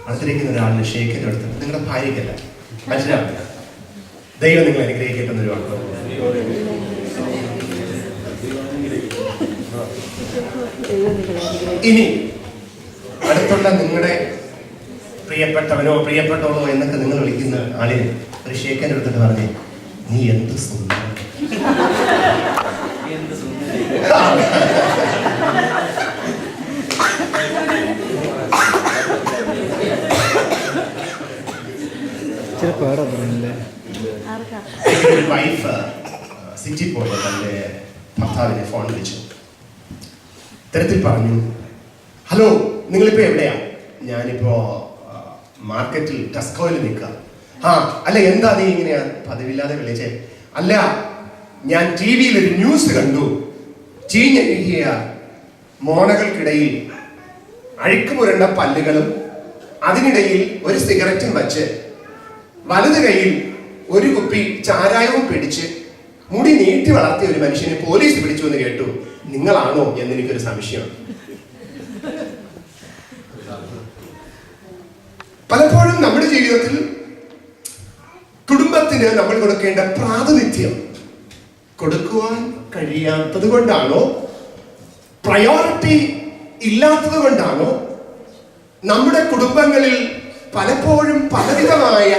അടുത്തിരിക്കുന്ന ഒരാളിന് ഷേക്കിന്റെ അടുത്ത് നിങ്ങളുടെ ഭാര്യയ്ക്കല്ല, മനസ്സിലാവില്ല. ദൈവം നിങ്ങൾ അനുഗ്രഹിക്കുന്ന ഒരു വാക്ക്. ഇനി അടുത്തുള്ള നിങ്ങളുടെ പ്രിയപ്പെട്ടവനോ പ്രിയപ്പെട്ടവളോ എന്നൊക്കെ നിങ്ങൾ വിളിക്കുന്ന ആളിന് ഒരു ഷേക്കിന്റെ അടുത്തിട്ട് പറഞ്ഞേ, നീ എന്ത് സുന്ദരം. വൈഫ് സിറ്റി പോയി തന്റെ ഭർത്താവിനെ ഫോൺ വിളിച്ചു. ഇത്തരത്തിൽ പറഞ്ഞു, ഹലോ നിങ്ങളിപ്പോ എവിടെയാ? ഞാനിപ്പോ മാർക്കറ്റിൽ ടെസ്കോയിൽ നിൽക്കുക. ആ അല്ല, എന്താ നീ ഇങ്ങനെയാ പതിവില്ലാതെ വിളിച്ചേ? അല്ല, ഞാൻ ടി വിയിൽ ഒരു ന്യൂസ് കണ്ടു. ചീഞ്ഞഴുകിയ മോണകൾക്കിടയിൽ അഴുക്കുമുരണ്ട പല്ലുകളും അതിനിടയിൽ ഒരു സിഗരറ്റും വച്ച് വലത് കൈയിൽ ഒരു കുപ്പി ചാരായവും പിടിച്ച് മുടി നീട്ടി വളർത്തിയ ഒരു മനുഷ്യനെ പോലീസ് പിടിച്ചു എന്ന് കേട്ടു. നിങ്ങളാണോ എന്ന് എനിക്കൊരു സംശയം. പലപ്പോഴും നമ്മുടെ ജീവിതത്തിൽ കുടുംബത്തിന് നമ്മൾ കൊടുക്കേണ്ട പ്രാതിനിധ്യം കൊടുക്കുവാൻ കഴിയാത്തത് കൊണ്ടാണോ, പ്രയോറിറ്റി ഇല്ലാത്തത് കൊണ്ടാണോ നമ്മുടെ കുടുംബങ്ങളിൽ പലപ്പോഴും പലവിധമായ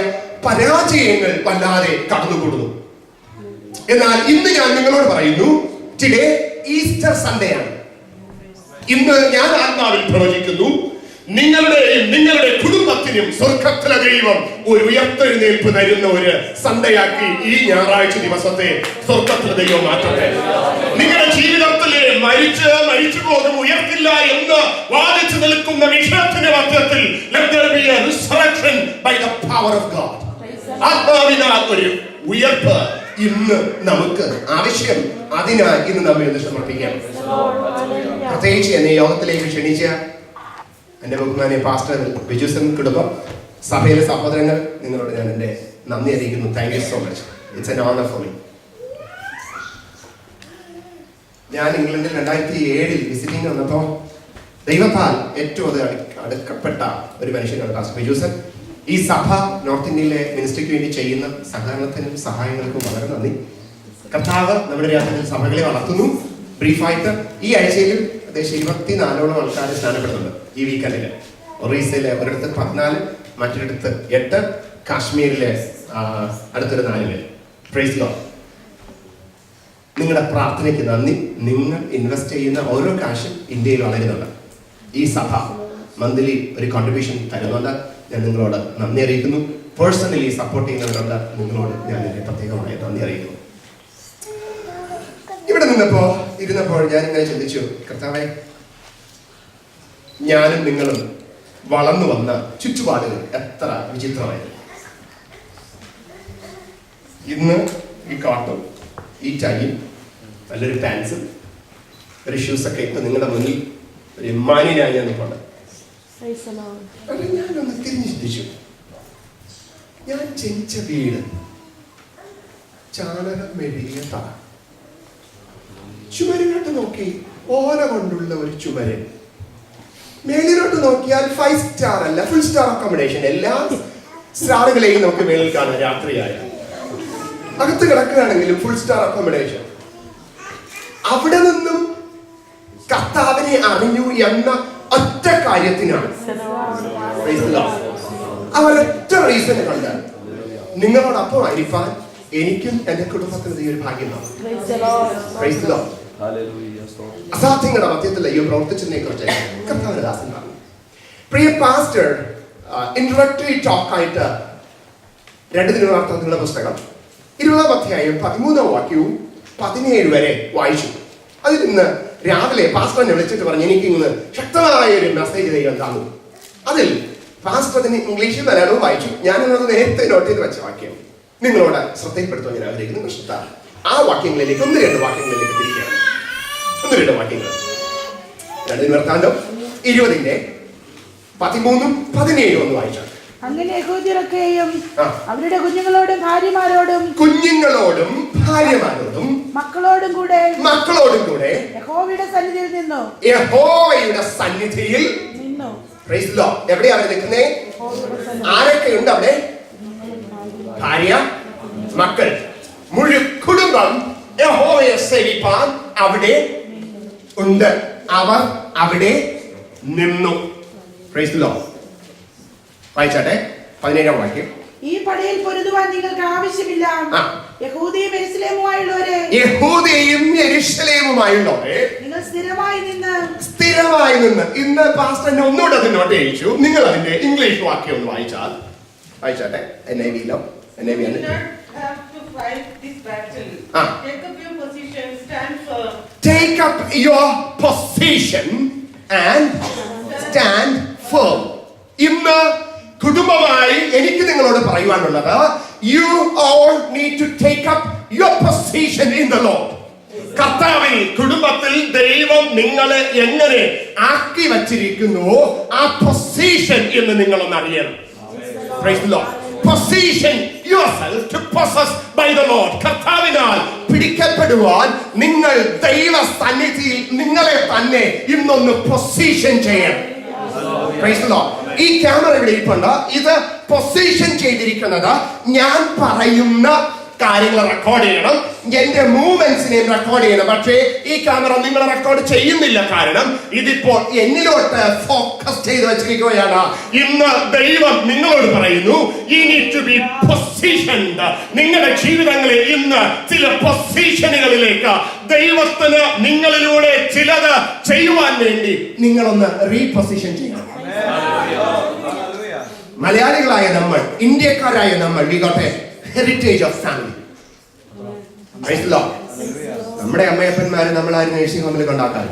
പരാജയങ്ങൾ വല്ലാതെ കടന്നുകൂടുന്നു. എന്നാൽ ഇന്ന് ഞാൻ നിങ്ങളോട് പറയുന്നു, ടുഡേ ഈസ്റ്റർ സൺഡേ ആണ്. ഇന്ന് ഞാൻ ആത്മാവിൽ പ്രവചിക്കുന്നു, നിങ്ങളുടെയും നിങ്ങളുടെ കുടുംബത്തിനും സ്വർഗ്ഗത്തിലെ ദൈവം ഒരു ഉയർത്തെഴുന്നേൽപ്പ് തരുന്ന ഒരു സൺഡേയാക്കി ഈ ഞായറാഴ്ച ദിവസത്തെ സ്വർഗ്ഗത്തിലെ ദൈവം മാറ്റട്ടെ. നിങ്ങളുടെ ജീവിതത്തിലെ മരിച്ചു പോകും, ഉയർത്തില്ല എന്ന് വാദിച്ചു നിൽക്കുന്ന വിഷയത്തിന്റെ മധ്യത്തിൽ let there be a resurrection by the power of God. ആത്മാവിനാൽ ഒരു ഉയർപ്പ് ഇന്ന് നമുക്ക് ആവശ്യം. അതിനാൽ ഇന്ന് നമ്മെ ഒന്ന് സമർപ്പിക്കാം. പ്രത്യേകിച്ച് എന്നെ യോഗത്തിലേക്ക് ക്ഷണിച്ച എന്റെ ബഹുമാനിയ പാസ്റ്റർ ബിജുസൻ കുടുംബം, സഭയിലെ സഹോദരങ്ങൾ, നിങ്ങളോട് ഞാൻ എന്റെ നന്ദി അറിയിക്കുന്നു. Thank you so much. It's an honour for me. ഞാൻ ഇംഗ്ലണ്ടിൽ 2007 വിസിറ്റിംഗ് വന്നപ്പോൾ ദൈവത്താൽ ഏറ്റവും അടുക്കപ്പെട്ട ഒരു മനുഷ്യനാണ് പാസ്റ്റർ ബിജുസൻ. ഈ സഭ നോർത്ത് ഇന്ത്യയിലെ മിനിസ്ട്രിക്ക് വേണ്ടി ചെയ്യുന്ന സഹകരണത്തിനും സഹായങ്ങൾക്കും വളരെ നന്ദി. കർത്താവ് നമ്മുടെ രാജ്യത്തിൽ സഭകളെ വളർത്തുന്നു. ബ്രീഫായിട്ട് ഈ ആഴ്ചയിൽ ഏകദേശം 24ഓളം ആൾക്കാർ സ്നാനപ്പെടുന്നുണ്ട്. ഈ വീക്കെൻഡില് ഒറീസയിലെ ഒരിടത്ത് 14, മറ്റൊരിടത്ത് 8, കാശ്മീരിലെ അടുത്തൊരു 4 പേര്. Praise Lord. നിങ്ങളുടെ പ്രാർത്ഥനയ്ക്ക് നന്ദി. നിങ്ങൾ ഇൻവെസ്റ്റ് ചെയ്യുന്ന ഓരോ കാശും ഇന്ത്യയിൽ വളരുന്നുണ്ട്. ഈ സഭ മന്ത്ലി ഒരു കോൺട്രിബ്യൂഷൻ തരുന്നുണ്ട്. ഞാൻ നിങ്ങളോട് നന്ദി അറിയിക്കുന്നു. പേഴ്സണലി സപ്പോർട്ട് ചെയ്യുന്നവരുണ്ട്, നിങ്ങളോട് ഞാൻ എന്റെ പ്രത്യേകമായി നന്ദി അറിയിക്കുന്നു. ഇവിടെ ഇരുന്നപ്പോൾ ഞാൻ ഇങ്ങനെ ചിന്തിച്ചു, കർത്താവേ, ഞാനും നിങ്ങളും വളർന്നു വന്ന ചുറ്റുപാടുകൾ എത്ര വിചിത്രമായിരുന്നു. ഇന്ന് ഈ കോട്ടും ഈ ടൈയും നല്ലൊരു പാൻസും ഒരു ഷൂസൊക്കെ ഇട്ട് നിങ്ങളുടെ മുന്നിൽ ഒരു മാന്യനായി ഞാൻ നിൽപ്പുണ്ട്. ഞാനൊന്ന് തിരിഞ്ഞു ചിന്തിച്ചു, ഞാൻ ജനിച്ച വീട് ചാണകം മെഴുകിയ തറ, ചുമരിലോട്ട് നോക്കി ഓല കൊണ്ടുള്ള ഒരു ചുമര്, മേലിലോട്ട് നോക്കിയാൽ 5 സ്റ്റാർ അല്ല, ഫുൾ സ്റ്റാർ അക്കോമഡേഷൻ. എല്ലാ സ്റ്റാറുകളെയും നമുക്ക് മേളിൽ കാണാം. രാത്രിയായ അകത്ത് കിടക്കുകയാണെങ്കിലും ഫുൾ സ്റ്റാർ അക്കോമഡേഷൻ. അവിടെ നിന്നും കർത്താവിനെ അറിഞ്ഞു എന്ന ഒറ്റ കാര്യത്തിനാണ്, അവരൊറ്റ റീസണ് കണ്ട് നിങ്ങളോടൊപ്പം ആയിരിക്കാൻ എനിക്കും എന്റെ കുടുംബത്തിന് ഈ ഒരു ഭാഗ്യമാണ്. അസാധ്യങ്ങളുടെ മധ്യത്തിൽ അയ്യോ പ്രവർത്തിച്ചതിനെ കുറിച്ച് കർത്താവിന്റെ ദാസൻ പറഞ്ഞു. പ്രിയ പാസ്റ്റർ ഇൻട്രോഡക്ടറി ടോക്ക് ആയിട്ട് 2 ദിനവാർത്തകളുടെ പുസ്തകം 20-ാം അധ്യായം 13-ാം വാക്യവും 17 വരെ വായിച്ചു. അതിൽ നിന്ന് രാവിലെ പാസ്റ്ററിനെ വിളിച്ചിട്ട് പറഞ്ഞു, എനിക്ക് ഇന്ന് ശക്തമായ ഒരു മെസ്സേജ് ദൈവം തന്നു. അതിൽ പാസ്റ്റർ അതിന് ഇംഗ്ലീഷിൽ മലയാളവും വായിച്ചു. ഞാനത് നേരത്തെ നോട്ട് ചെയ്ത് വെച്ച വാക്യം നിങ്ങളോട് ശ്രദ്ധയിൽപ്പെടുത്താൻ ഞാൻ ആഗ്രഹിക്കുന്നു. കൃഷ്ണ ആ വാക്യങ്ങളിലേക്ക് 1-2 വാക്യങ്ങളിലേക്ക് തിരിക്കുകയാണ്. 1-2 വാക്യങ്ങൾ. 2 ദിനവൃത്താന്തം 20-ന്റെ 13-ഉം 17-ഉം ഒന്ന് വായിച്ചാൽ. അങ്ങനെ യഹൂദ്യരൊക്കെയും അവരുടെ കുഞ്ഞുങ്ങളോടും ഭാര്യമാരോടും മക്കളോടും കൂടെ യഹോവയുടെ സന്നിധിയിൽ നിന്നു. Praise the Lord. എവിടെയാ അവർ നിൽക്കുന്നേ? ആരൊക്കെയുണ്ട് അവിടെ? ഭാര്യ, മക്കൾ, മുഴുവൻ കുടുംബം യഹോവയെ സേവിപ്പാൻ അവിടെ ഉണ്ട്. അവർ അവിടെ നിന്നു. Praise the Lord. വായിച്ചാട്ടെ 17-ാം വാക്യം. ഈ പടയിൽ പൊരുതുവാൻ നിങ്ങൾക്ക് ആവശ്യമില്ല. യഹൂദയും യെരൂശലേമുമായുള്ളവരെ നിങ്ങൾ സ്ഥിരമായി നിന്ന്. ഇന്ന് പാസ്റ്റർ എന്നെ ഒന്നുകൂടെ അത് നോട്ട് ചെയ്യിച്ചു. നിങ്ങൾ അതിന്റെ ഇംഗ്ലീഷ് വാക്യം ഒന്ന് വായിച്ചാട്ടെ. NIV-യിലോ NIV ആണ്. Take up your position and stand firm. ഇന്ന് കുടുംബമായി എനിക്ക് നിങ്ങളോട് പറയുവാനുള്ളത്, you all need to take up your position in the Lord. കർത്താവിൽ, കുടുംബത്തിൽ ദൈവം നിങ്ങളെ എങ്ങനെ ആക്കി വച്ചിരിക്കുന്നു, ആ പൊസിഷൻ എന്ന് നിങ്ങളൊന്ന് അറിയണം. Praise the Lord. Position yourself to possess by the Lord. കർത്താവിനാൽ പിടിക്കപ്പെടുവാൻ നിങ്ങൾ ദൈവ സന്നിധിയിൽ നിങ്ങളെ തന്നെ ഇന്നൊന്ന് പൊസിഷൻ ചെയ്യണം. Praise the Lord. ഈ ക്യാമറ ഇവിടെ ഇരിപ്പുണ്ട്. ഇത് പൊസിഷൻ ചെയ്തിരിക്കുന്നത് ഞാൻ പറയുന്ന കാര്യങ്ങൾ റെക്കോർഡ് ചെയ്യണം, എന്റെ മൂവ്മെന്റ്സിനെയും റെക്കോർഡ് ചെയ്യണം. പക്ഷേ ഈ ക്യാമറ നിങ്ങൾ റെക്കോർഡ് ചെയ്യുന്നില്ല. കാരണം ഇതിപ്പോൾ എന്നിലോട്ട് ഫോക്കസ് ചെയ്ത് വെച്ചിരിക്കുകയാണ്. ഇന്ന് ദൈവം നിങ്ങളോട് പറയുന്നു, you need to be positioned. നിങ്ങളുടെ ജീവിതങ്ങളിൽ ഇന്ന് ചില പൊസിഷനുകളിലേക്ക് ദൈവത്തിന് നിങ്ങളിലൂടെ ചിലത് ചെയ്യുവാൻ വേണ്ടി നിങ്ങളൊന്ന് റീപൊസിഷൻ ചെയ്യണം. മലയാളികളായ നമ്മൾ, ഇന്ത്യക്കാരായ നമ്മൾ, we got a heritage of family. Praise the Lord. നമ്മുടെ അമ്മയപ്പന്മാര് നമ്മളാരും നേഴ്സിംഗ് ഹോമിൽ കൊണ്ടാക്കാൻ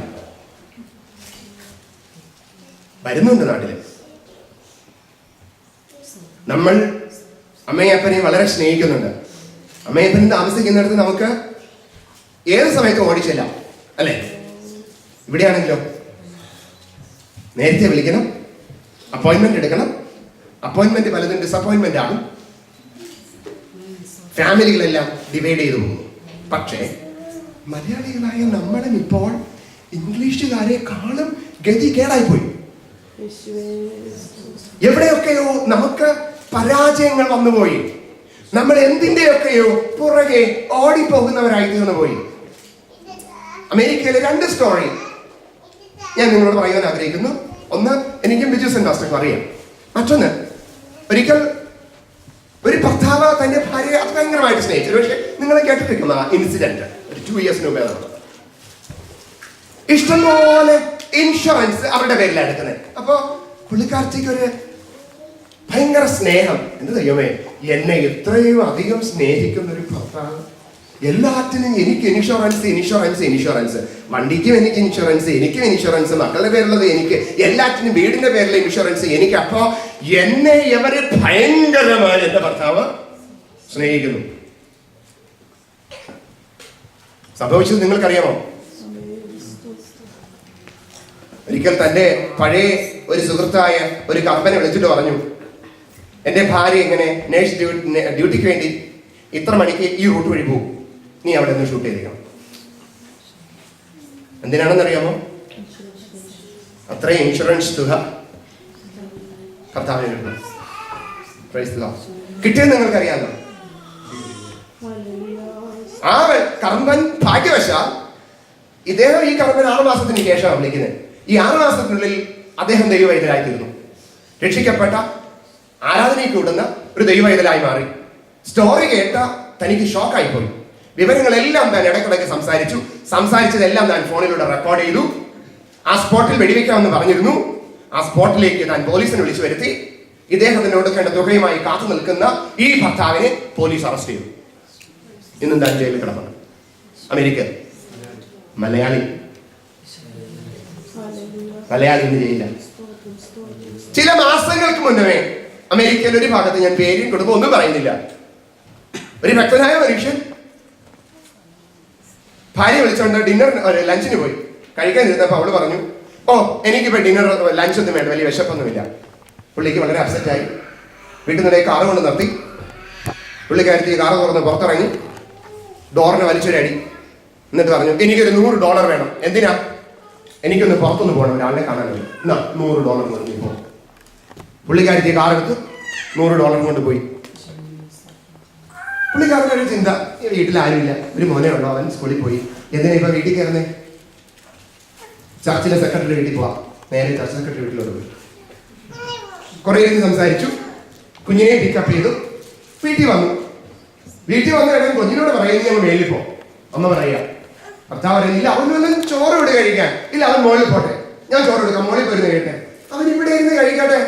വരുന്നുണ്ട് നാട്ടില്. നമ്മൾ അമ്മയപ്പനെ വളരെ സ്നേഹിക്കുന്നുണ്ട്. അമ്മയപ്പൻ താമസിക്കുന്നിടത്ത് നമുക്ക് ഏത് സമയത്തും ഓടിച്ചില്ല, അല്ലെ? ഇവിടെയാണെങ്കിലോ നേരത്തെ വിളിക്കണം, അപ്പോയിന്റ്മെന്റ് എടുക്കണം. അപ്പോയിന്റ്മെന്റ് പലതും ഡിസപ്പോയിന്റ്മെന്റ് ആകും. ഫാമിലികളെല്ലാം ഡിവൈഡ് ചെയ്തു പോകും. പക്ഷേ മലയാളികളായ നമ്മളും ഇപ്പോൾ ഇംഗ്ലീഷുകാരെ കാണും ഗതി കേടായിപ്പോയി. എവിടെയൊക്കെയോ നമുക്ക് പരാജയങ്ങൾ വന്നുപോയി. നമ്മൾ എന്തിന്റെയൊക്കെയോ പുറകെ ഓടിപ്പോകുന്നവരായി തീർന്നു പോയി. അമേരിക്കയിലെ 2 സ്റ്റോറി ഞാൻ നിങ്ങളോട് പറയാൻ ആഗ്രഹിക്കുന്നു. ഒന്ന്, എനിക്കും ബിജു സെൻഡാസ്റ്റർക്കും അറിയാം. മറ്റൊന്ന്, ഒരിക്കൽ ഒരു ഭർത്താവ് തന്റെ ഭാര്യയെ അഭയങ്കരമായിട്ട് സ്നേഹിച്ചു. പക്ഷെ നിങ്ങൾ കേട്ടിരിക്കുന്ന ഇൻസിഡന്റ് ഒരു 2 years മുമ്പേ നടന്നത്. ഇഷ്ടംപോലെ ഇൻഷുറൻസ് അവരുടെ പേരിലാണ് എടുക്കുന്നത്. അപ്പൊ പുള്ളിക്കാർത്തിക്ക് ഒരു ഭയങ്കര സ്നേഹം. എന്ത് ദൈവമേ, എന്നെ ഇത്രയും അധികം സ്നേഹിക്കുന്ന ഒരു ഭർത്താവ്, എല്ലാറ്റിനും എനിക്ക് ഇൻഷുറൻസ്, വണ്ടിക്കും എനിക്ക് ഇൻഷുറൻസ്, എനിക്കും ഇൻഷുറൻസ്, മക്കളുടെ പേരുള്ളത് എനിക്ക്, എല്ലാറ്റിനും വീടിന്റെ പേരിലെ ഇൻഷുറൻസ് എനിക്ക്. അപ്പോ എന്നെ ഇവര് ഭയങ്കരമായി എന്റെ ഭർത്താവ് സ്നേഹിക്കുന്നു. സംഭവിച്ചത് നിങ്ങൾക്കറിയാമോ? ഒരിക്കൽ തന്റെ പഴയ ഒരു സുഹൃത്തായ ഒരു കമ്പനി വിളിച്ചിട്ട് പറഞ്ഞു, എന്റെ ഭാര്യ ഇങ്ങനെ നേഴ്സ് ഡ്യൂട്ടിക്ക് വേണ്ടി ഇത്ര മണിക്ക് ഈ റൂട്ട് വഴി പോകും, നീ അവിടെ നിന്ന് ഷൂട്ട് ചെയ്തേക്കണം. എന്തിനാണെന്നറിയാമോ? അത്രയും ഇൻഷുറൻസ് തുക കർത്താവിന് കിട്ടും. കിട്ടിയെന്ന് നിങ്ങൾക്കറിയാമോ? ആ കർമ്മൻ ഭാഗ്യവശാൽ ഇദ്ദേഹം ഈ കർമ്മൻ 6 മാസത്തിന് ശേഷമാണ് വിളിക്കുന്നത്. ഈ 6 മാസത്തിനുള്ളിൽ അദ്ദേഹം ദൈവവൈദ്യരായിത്തീർന്നു. രക്ഷിക്കപ്പെട്ട ആരാധനയ്ക്ക് കൂടുന്ന ഒരു ദൈവവൈദ്യരായി മാറി. സ്റ്റോറി കേട്ട തനിക്ക് ഷോക്കായി പോയി. വിവരങ്ങളെല്ലാം താൻ ഇടയ്ക്കിടയ്ക്ക് സംസാരിച്ചതെല്ലാം താൻ ഫോണിലൂടെ റെക്കോർഡ് ചെയ്തു. ആ സ്പോട്ടിൽ വെടിവെക്കാമെന്ന് പറഞ്ഞിരുന്നു. ആ സ്പോട്ടിലേക്ക് താൻ പോലീസിനെ വിളിച്ചു വരുത്തി. ഇദ്ദേഹത്തിന് കൊടുക്കേണ്ട തുകയുമായി കാത്തു നിൽക്കുന്ന ഈ ഭർത്താവിനെ പോലീസ് അറസ്റ്റ് ചെയ്തു. ഇന്നും താൻ ജയിലിൽ കിടപ്പുണ്ട്. അമേരിക്ക. മലയാളി ഇന്ന് ജയിലില്ല. ചില മാസങ്ങൾക്ക് മുന്നേ അമേരിക്കയിൽ ഒരു ഭാഗത്ത്, ഞാൻ പേരും കുടുംബം ഒന്നും പറയുന്നില്ല, ഒരു ഭക്തനായ മനുഷ്യൻ ഭാര്യ വിളിച്ചോണ്ട് ലഞ്ചിന് പോയി. കഴിക്കാൻ ഇരുന്നപ്പോ അവള് പറഞ്ഞു, ഓ എനിക്കിപ്പോ ലഞ്ച് ഒന്നും വേണ്ട, വലിയ വിശപ്പൊന്നുമില്ല. പുള്ളിക്ക് വളരെ അപ്സെറ്റായി. വീട്ടിൽ നിന്നേ കാറ് കൊണ്ട് നിർത്തി. പുള്ളിക്കാരത്തി കാറ് തുറന്ന് പുറത്തിറങ്ങി. ഡോറിനെ വലിച്ചൊരടി. എന്നിട്ട് പറഞ്ഞു, എനിക്കൊരു $100 വേണം. എന്തിനാ? എനിക്കൊന്ന് പുറത്തൊന്ന് പോകണം, ഒരാളെ കാണാൻ വേണ്ടി. എന്നാ $100 കൊണ്ട് പോ. പുള്ളിക്കാരത്തി കാറെടുത്ത് $100 കൊണ്ട് പോയി. പുള്ളിക്കാരൻ്റെ ഒരു ചിന്ത, വീട്ടിൽ ആരുമില്ല, ഒരു മോനെ ഉള്ളൂ, അവൻ സ്കൂളിൽ പോയി. എന്തിനാ ഇപ്പൊ വീട്ടിൽ കയറുന്നേ? ചർച്ചിലെ സെക്രട്ടറി വീട്ടിൽ പോവാം. നേരെ ചർച്ച് സെക്രട്ടറി വീട്ടിലോട്ട് പോയി. കുറെ ഇരുന്ന് സംസാരിച്ചു. കുഞ്ഞിനെ പിക്കപ്പ് ചെയ്തു. വീട്ടിൽ വന്നു കഴിഞ്ഞാൽ കുഞ്ഞിനോട് പറയുന്നത് ഞങ്ങൾ മേലിൽ പോ. അമ്മ പറയാ. ഭർത്താവ് പറയുന്നില്ല, അവൻ വല്ലതും ചോറ് ഇവിടെ കഴിക്കാൻ. ഇല്ല, അവൻ മോളിൽ പോട്ടെ, ഞാൻ ചോറ് എടുക്കാം, മോളിൽ പോയിരുന്ന് കഴിയട്ടെ. അവൻ ഇവിടെ ഇരുന്ന് കഴിക്കട്ടെ.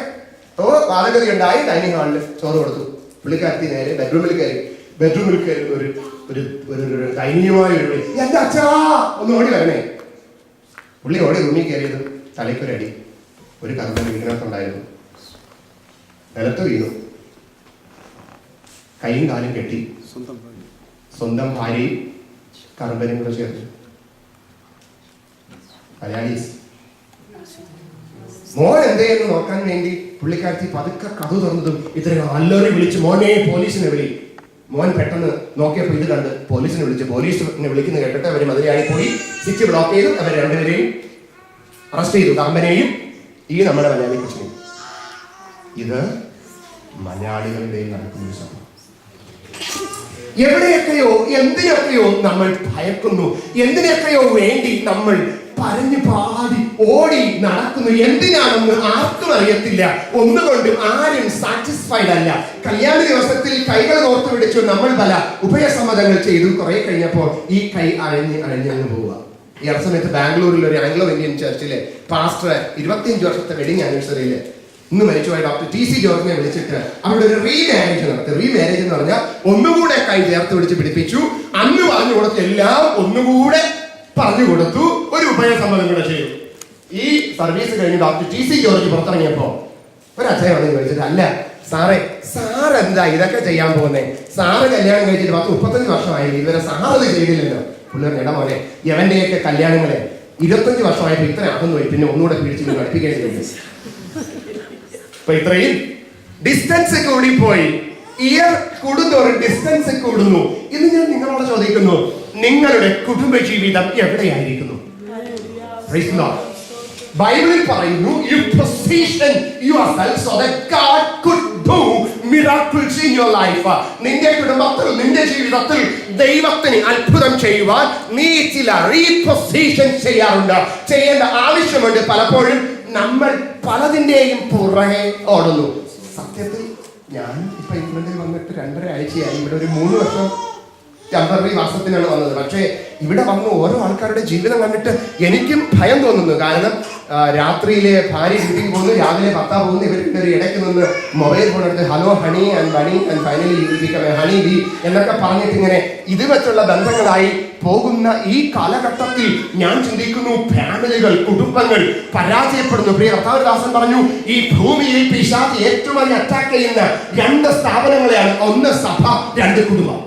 ഓ വാദഗതി ഉണ്ടായി. ഡൈനിങ് ഹാളിൽ ചോറ് കൊടുത്തു. പുള്ളിക്കാരത്തി നേരെ ബെഡ്റൂമിൽ കയറി ഒരു ദയനീയമായ ഒരു വിളി, എന്റെ അച്ഛാ ഒന്ന് ഓടി വരണേ. പുള്ളി ഓടി റൂമിൽ കയറിയത് തലയ്ക്കൊരടി. ഒരു കർമ്മം വീടിനകത്തുണ്ടായിരുന്നു. നിലത്ത് വീണു. കൈയും കാലും കെട്ടി. സ്വന്തം ഭാര്യയും കർമ്മനും കൂടെ ചേർന്നു. മലയാളീസ്. മോൻ എന്തേന്ന് നോക്കാൻ വേണ്ടി പുള്ളിക്കാരത്തി പതുക്കെ കഥ തുറന്നതും ഇത്രയും അല്ലറി വിളിച്ച്, മോനെ പോലീസിനെ വിളി. മോൻ പെട്ടെന്ന് നോക്കിയപ്പോൾ ഇത് കണ്ട് പോലീസിനെ വിളിച്ച്. പോലീസിനെ വിളിക്കുന്ന കേട്ടിട്ട് അവർ മതിയായി പോയി സ്വിച്ച് ബ്ലോക്ക് ചെയ്തു. അവർ രണ്ടുപേരെയും അറസ്റ്റ് ചെയ്തു, കമ്പനെയും ഈ നമ്മുടെ മലയാളി കൊച്ചിനെയും. ഇത് മലയാളികളുടെ നടക്കുന്ന ഒരു സംഭവം. എവിടെയൊക്കെയോ എന്തിനൊക്കെയോ നമ്മൾ ഭയക്കുന്നു, എന്തിനൊക്കെയോ വേണ്ടി നമ്മൾ പരഞ്ഞു പാടി ഓടി നടക്കുന്നു. എന്തിനാണെന്ന് ആർക്കും അറിയത്തില്ല. ഒന്നുകൊണ്ട് ആരും സാറ്റിസ്ഫൈഡ് അല്ല. കല്യാണ ദിവസത്തിൽ കൈകൾ ഓർത്തു പിടിച്ചു നമ്മൾ പല ഉഭയസമ്മതങ്ങൾ ചെയ്തു. കുറെ കഴിഞ്ഞപ്പോൾ ഈ കൈ അഴഞ്ഞങ്ങ് പോവുക. ഈ സമയത്ത് ബാംഗ്ലൂരിൽ ഒരു ആംഗ്ലോ ഇന്ത്യൻ ചർച്ചിലെ പാസ്റ്റർ 25 വർഷത്തെ വെഡിങ് ആനിവേഴ്സറിയില് ഇന്ന് മരിച്ചുപോയ ഡോക്ടർ ടി.സി. ജോർജിനെ വിളിച്ചിട്ട് അവിടെ ഒരു റീമാരേജ് നടത്തി. റീമാരേജ് എന്ന് പറഞ്ഞാൽ ഒന്നുകൂടെ കൈ ചേർത്ത് പിടിച്ച് പിടിപ്പിച്ചു. അന്ന് പറഞ്ഞു കൊടുത്ത എല്ലാം ഒന്നുകൂടെ പറഞ്ഞു കൊടുത്തു. ഒരു ഉഭയസമ്മതം കൂടെ ചെയ്തു. ഈ സർവീസ് കഴിഞ്ഞ് ഡോക്ടർ ടി.സി. ജോർജ് പുറത്തിറങ്ങിയപ്പോ ഒരു അച്ഛനെ വന്ന് ചോദിച്ചിട്ട്, അല്ല സാർ എന്താ ഇതൊക്കെ ചെയ്യാൻ പോകുന്നേ? സാറ് കല്യാണം കഴിച്ചിട്ട് 35 വർഷമായി, ഇതുവരെ സാറത് ചെയ്തില്ലല്ലോ. പുള്ളിയുടെ ഇട മോനെ, യവന്റെയൊക്കെ കല്യാണങ്ങളെ 25 വർഷമായപ്പോ ഇത്ര അകന്നു പോയി, പിന്നെ ഒന്നുകൂടെ പിടിച്ച് പഠിപ്പിക്കേണ്ടി വരും. അപ്പൊ ഇത്രയും ഡിസ്റ്റൻസ് കൂടിപ്പോയി. ഇയർ കൂടുന്നോറും ഡിസ്റ്റൻസ് കൂടുന്നു. ഇന്ന് ഞാൻ നിങ്ങളോട് ചോദിക്കുന്നു, നിങ്ങളുടെ കുടുംബ ജീവിതം എവിടെയായിരിക്കുന്നു? ബൈബിളിൽ പറയുന്നു, you position yourself so that God could do miracles in your life. നിന്റെ കുടുംബത്തിൽ, നിന്റെ ജീവിതത്തിൽ ദൈവത്തിന് അത്ഭുതം ചെയ്യുവാൻ നീ ചില റീപൊസിഷൻ ചെയ്യാറുണ്ട്, ചെയ്യേണ്ട ആവശ്യമുണ്ട്. പലപ്പോഴും നമ്മൾ പലതിന്റെയും പുറകെ ഓടുന്നു. സത്യത്തിൽ ഞാൻ ഇപ്പൊ ഇംഗ്ലണ്ടിൽ വന്നിട്ട് 2.5 ആഴ്ചയായി. ഇവിടെ ഒരു 3 വർഷം ടെമ്പററി വാസത്തിനാണ് വന്നത്. പക്ഷേ ഇവിടെ വന്ന് ഓരോ ആൾക്കാരുടെ ജീവിതം കണ്ടിട്ട് എനിക്കും ഭയം തോന്നുന്നു. കാരണം രാത്രിയിലെ ഭാര്യ ഡ്യൂട്ടിക്ക് പോകുന്നു, രാവിലെ ഭർത്താവ് പോകുന്നു. ഇവരുടെ ഒരു ഇടയ്ക്ക് നിന്ന് മൊബൈൽ ഫോൺ എടുത്ത് hello honey and bunny and finally honey bee എന്നൊക്കെ പറഞ്ഞിട്ട് ഇങ്ങനെ ഇത് വെച്ചുള്ള ബന്ധങ്ങളായി പോകുന്ന ഈ കാലഘട്ടത്തിൽ ഞാൻ ചിന്തിക്കുന്നു, ഫാമിലികൾ, കുടുംബങ്ങൾ പരാജയപ്പെടുന്നു. പ്രിയ കർത്താവദാസൻ പറഞ്ഞു, ഈ ഭൂമിയിൽ പിശാച് ഏറ്റവും അധികം അറ്റാക്ക് ചെയ്യുന്ന 2 സ്ഥാപനങ്ങളെയാണ്. ഒന്ന് സഭ, 2 കുടുംബം.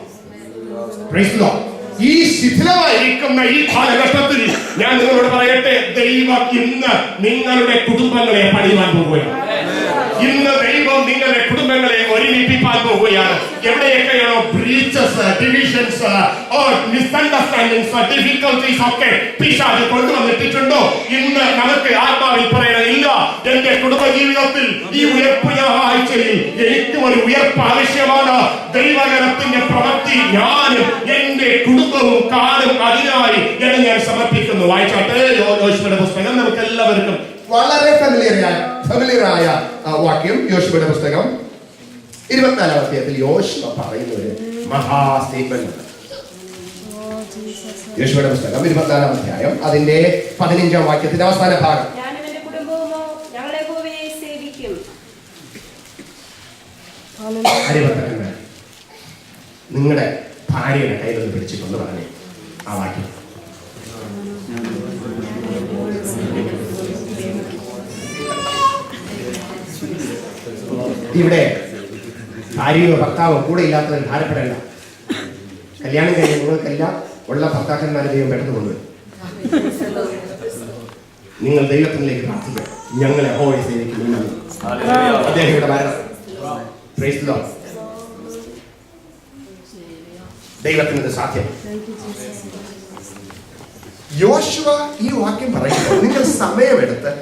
ഈ ശിഥിലമായിരിക്കുന്ന ഈ കാലഘട്ടത്തിൽ ഞാൻ നിങ്ങളോട് പറയട്ടെ, ദൈവം ഇന്ന് നിങ്ങളുടെ കുടുംബങ്ങളെ പണിയുവാൻ പോവുകയാണ്. ഇന്ന് ദൈവം നിങ്ങളുടെ കുടുംബങ്ങളെ ഒരുമിപ്പിക്കാൻ പോവുകയാണ്. എവിടെയൊക്കെയാണോ ബ്രീച്ചസ്, ഡിവിഷൻസ്, മിസ്അണ്ടർസ്റ്റാൻഡിങ്സ്, ഡിഫിക്കൽട്ടീസ് ഒക്കെ പിശാച് കൊണ്ടുവന്നിട്ടുണ്ടോ, ഇന്ന് നമുക്ക് ആത്മാവിൽ പറയണം, ഇല്ല, എന്റെ കുടുംബ ജീവിതത്തിൽ ഈ ഉയർപ്പ് ഞായറാഴ്ചയിൽ എനിക്ക് ഒരു ഉയർപ്പ് ആവശ്യമാണ്. ദൈവജനത്തിന്റെ പ്രവൃത്തി ഞാനും എന്റെ കുടുംബവും കാലും അതിനായി എന്ന് ഞാൻ സമർപ്പിക്കുന്നു. വായിച്ചാട്ടെ യോശുവയുടെ പുസ്തകം. നമുക്ക് എല്ലാവർക്കും വളരെ ഫെമിലിയറായ വാക്യം. യോശുവയുടെ പുസ്തകം 24-ാം അധ്യായത്തിൽ യോശുവ പറയുന്ന ഒരു മഹാ സ്റ്റേറ്റ്മെന്റ്. യോശുവയുടെ പുസ്തകം 24-ാം അധ്യായം അതിന്റെ 15-ാം വാക്യത്തിന്റെ അവസാന ഭാഗം. നിങ്ങളുടെ ഭാര്യയുടെ കൈകളിൽ പിടിച്ചിട്ടൊന്ന് പറഞ്ഞേ ആ വാക്യം. ഇവിടെ ഭാര്യയോ ഭർത്താവോ കൂടെ ഇല്ലാത്തവർ ഭാരപ്പെടേണ്ട. കല്യാണം കഴിഞ്ഞ നിങ്ങൾക്കെല്ലാം ഉള്ള ഭർത്താക്കന്മാരെ ദൈവം പെട്ടെന്ന് കൊണ്ടുവരും. നിങ്ങൾ ദൈവത്തിലേക്ക് പ്രാർത്ഥിക്കുക, ഞങ്ങളെ യഹോവയെ സേവിക്കുന്നു. അദ്ദേഹം ഇവിടെ വരണം. Praise the Lord. ദൈവത്തിന് ഇത് സാധ്യം. യോശുവ ഈ വാക്യം പറയുന്നത് നിങ്ങൾ സമയമെടുത്ത്